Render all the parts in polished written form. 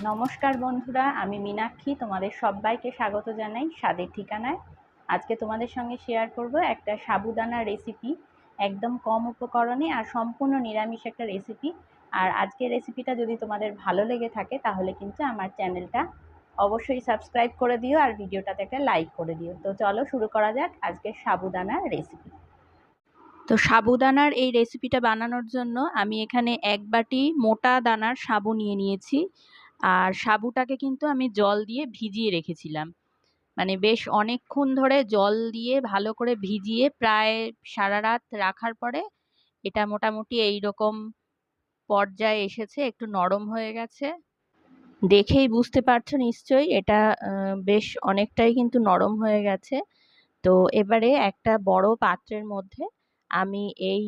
নমস্কার বন্ধুরা, আমি মীনাক্ষী তোমাদের সবাইকে স্বাগত জানাই স্বাদের ঠিকানায়। আজকে তোমাদের সঙ্গে শেয়ার করব একটা সাবুদানার রেসিপি, একদম কম উপকরণে আর সম্পূর্ণ নিরামিষ একটা রেসিপি। আর আজকের রেসিপিটা যদি তোমাদের ভালো লেগে থাকে তাহলে কিন্তু আমার চ্যানেলটা অবশ্যই সাবস্ক্রাইব করে দিও আর ভিডিওটাতে একটা লাইক করে দিও। তো চলো শুরু করা যাক আজকের সাবুদানার রেসিপি। তো সাবুদানার এই রেসিপিটা বানানোর জন্য আমি এখানে 1 বাটি মোটা দানার সাবু নিয়ে নিয়েছি। আর সাবুটাকে কিন্তু আমি জল দিয়ে ভিজিয়ে রেখেছিলাম, মানে বেশ অনেকক্ষণ ধরে জল দিয়ে ভালো করে ভিজিয়ে প্রায় সারা রাত রাখার পরে এটা মোটামুটি এই রকম পর্যায়ে এসেছে, একটু নরম হয়ে গেছে। দেখেই বুঝতে পারছো নিশ্চয়ই এটা বেশ অনেকটাই কিন্তু নরম হয়ে গেছে। তো এবারে একটা বড় পাত্রের মধ্যে আমি এই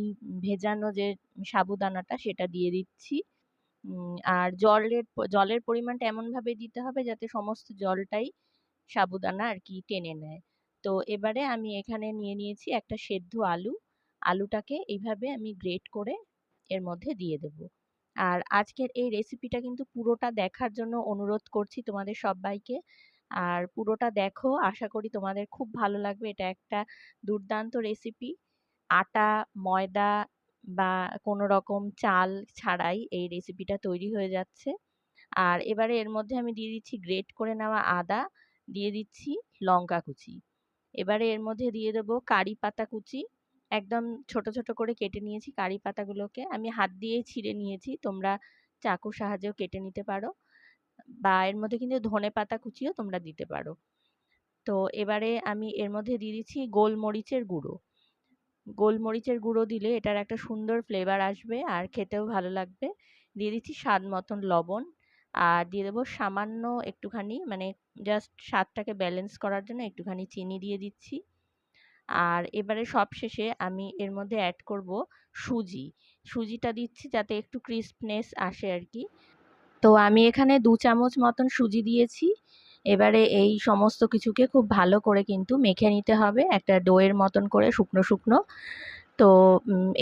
ভেজানো যে সাবুদানাটা সেটা দিয়ে দিচ্ছি। আর জলের পরিমাণটা এমনভাবে দিতে হবে যাতে সমস্ত জলটাই সাবুদানা আর কি টেনে নেয়। তো এবারে আমি এখানে নিয়ে নিয়েছি একটা সেদ্ধ আলু। আলুটাকে এইভাবে আমি গ্রেট করে এর মধ্যে দিয়ে দেব। আর আজকের এই রেসিপিটা কিন্তু পুরোটা দেখার জন্য অনুরোধ করছি তোমাদের সবাইকে। আর পুরোটা দেখো, আশা করি তোমাদের খুব ভালো লাগবে। এটা একটা দুর্দান্ত রেসিপি। আটা, ময়দা বা কোনো রকম চাল ছাড়াই এই রেসিপিটা তৈরি হয়ে যাচ্ছে। আর এবারে এর মধ্যে আমি দিয়ে দিচ্ছি গ্রেট করে নেওয়া আদা, দিয়ে দিচ্ছি লঙ্কা কুচি। এবারে এর মধ্যে দিয়ে দেবো কারি পাতা কুচি। একদম ছোট ছোট করে কেটে নিয়েছি কারি পাতাগুলোকে, আমি হাত দিয়েই ছিঁড়ে নিয়েছি, তোমরা চাকুর সাহায্যেও কেটে নিতে পারো, বা এর মধ্যে কিন্তু ধনে পাতা কুচিও তোমরা দিতে পারো। তো এবারে আমি এর মধ্যে দিয়ে দিচ্ছি গোলমরিচের গুঁড়ো। গোলমরিচের গুঁড়ো দিলে এটার একটা সুন্দর ফ্লেভার আসবে আর খেতেও ভালো লাগবে। দিয়ে দিচ্ছি স্বাদ মতন লবণ, আর দিয়ে দেবো সামান্য একটুখানি, মানে জাস্ট স্বাদটাকে ব্যালেন্স করার জন্য একটুখানি চিনি দিয়ে দিচ্ছি। আর এবারে সবশেষে আমি এর মধ্যে অ্যাড করব সুজি। সুজিটা দিচ্ছি যাতে একটু ক্রিস্পনেস আসে আর কি। তো আমি এখানে 2 চামচ মতন সুজি দিয়েছি। এবারে এই সমস্ত কিছুকে খুব ভালো করে কিন্তু মেখে নিতে হবে একটা ডোয়ের মতন করে, শুকনো শুকনো। তো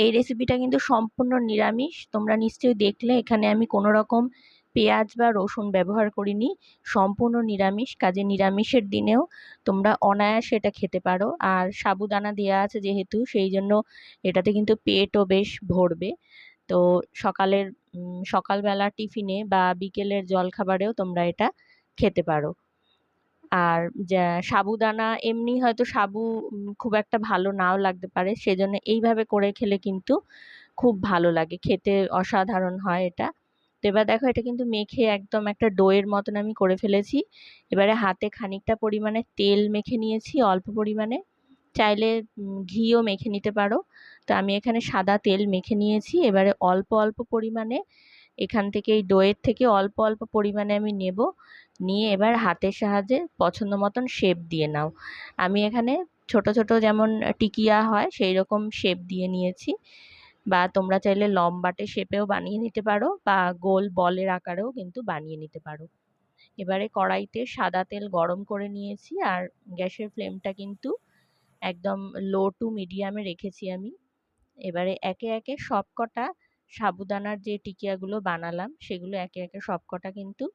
এই রেসিপিটা কিন্তু সম্পূর্ণ নিরামিষ। তোমরা নিশ্চয়ই দেখলে এখানে আমি কোনো রকম পেঁয়াজ বা রসুন ব্যবহার করিনি, সম্পূর্ণ নিরামিষ। কাজে নিরামিষের দিনেও তোমরা অনায়াসে এটা খেতে পারো। আর সাবুদানা দেওয়া আছে যেহেতু, সেই জন্য এটাতে কিন্তু পেটও বেশ ভরবে। তো সকালবেলা টিফিনে বা বিকেলের জলখাবারেও তোমরা এটা খেতে পারো। আর সাবুদানা এমনি হয়তো সাবু খুব একটা ভালো নাও লাগতে পারে, সেজন্য এইভাবে করে খেলে কিন্তু খুব ভালো লাগে খেতে, অসাধারণ হয় এটা। তো এবার দেখো এটা কিন্তু মেখে একদম একটা ডোয়ের মতন আমি করে ফেলেছি। এবারে হাতে খানিকটা পরিমাণে তেল মেখে নিয়েছি, অল্প পরিমাণে, চাইলে ঘিও মেখে নিতে পারো। তো আমি এখানে সাদা তেল মেখে নিয়েছি। এবারে অল্প অল্প পরিমাণে এখান থেকে, এই ডোয়ের থেকে অল্প অল্প পরিমাণে আমি নেব, নিয়ে এবার হাতের সাহায্যে পছন্দ মতন শেপ দিয়ে নাও। আমি এখানে ছোট ছোট যেমন টিকিয়া হয় সেই রকম শেপ দিয়ে নিয়েছি, বা তোমরা চাইলে লম্বাটে শেপেও বানিয়ে নিতে পারো, বা গোল বলের আকারেও কিন্তু বানিয়ে নিতে পারো। এবারে কড়াইতে সাদা তেল গরম করে নিয়েছি, আর গ্যাসের ফ্লেমটা কিন্তু একদম লো টু মিডিয়ামে রেখেছি আমি। এবারে একে একে সবকটা সাবুদানার যে টিকিয়াগুলো বানালাম সেগুলো একে একে সবকটা কিন্তু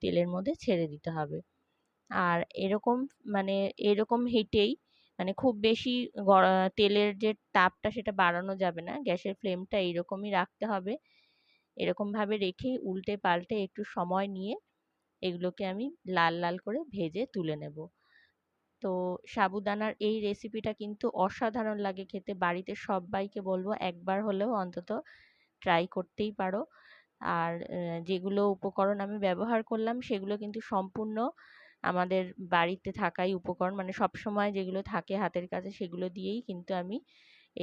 তেলের মধ্যে ছেড়ে দিতে হবে। আর এরকম, মানে এরকম হিটেই, মানে খুব বেশি তেলের যে তাপটা সেটা বাড়ানো যাবে না, গ্যাসের ফ্লেমটা এইরকমই রাখতে হবে। এরকম ভাবে রেখেই উল্টে পাল্টে একটু সময় নিয়ে এগুলোকে আমি লাল লাল করে ভেজে তুলে নেব। তো সাবুদানার এই রেসিপিটা কিন্তু অসাধারণ লাগে খেতে। বাড়িতে সবাইকে বলবো একবার হলেও অন্তত ট্রাই করতেই পারো। আর যেগুলো উপকরণ আমি ব্যবহার করলাম সেগুলো কিন্তু সম্পূর্ণ আমাদের বাড়িতে থাকাই উপকরণ, মানে সবসময় যেগুলো থাকে হাতের কাছে সেগুলো দিয়েই কিন্তু আমি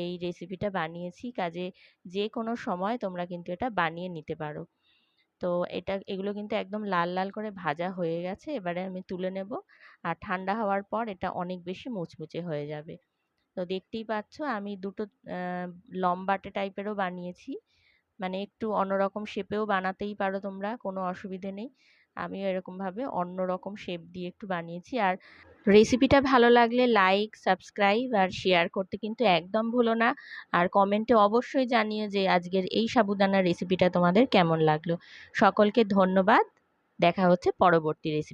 এই রেসিপিটা বানিয়েছি। কাজে যে কোনো সময় তোমরা কিন্তু এটা বানিয়ে নিতে পারো। তো এগুলো কিন্তু একদম লাল লাল করে ভাজা হয়ে গেছে, এবারে আমি তুলে নেব। আর ঠান্ডা হওয়ার পর এটা অনেক বেশি মুচমুচে হয়ে যাবে। তো দেখতেই পাচ্ছ আমি দুটো লম্বাটে টাইপেরও বানিয়েছি, মানে একটু অন্যরকম শেপেও বানাতেই পারো তোমরা, কোনো অসুবিধে নেই। আমিও এরকম ভাবে অন্যরকম শেপ দিয়ে একটু বানিয়েছি। আর রেসিপিটা ভালো লাগলে লাইক, সাবস্ক্রাইব আর শেয়ার করতে কিন্তু একদম ভুলো না। আর কমেন্টে অবশ্যই জানিও যে আজকের এই সাবুদানার রেসিপিটা তোমাদের কেমন লাগলো। সকলকে ধন্যবাদ। দেখা হচ্ছে পরবর্তী রেসিপি।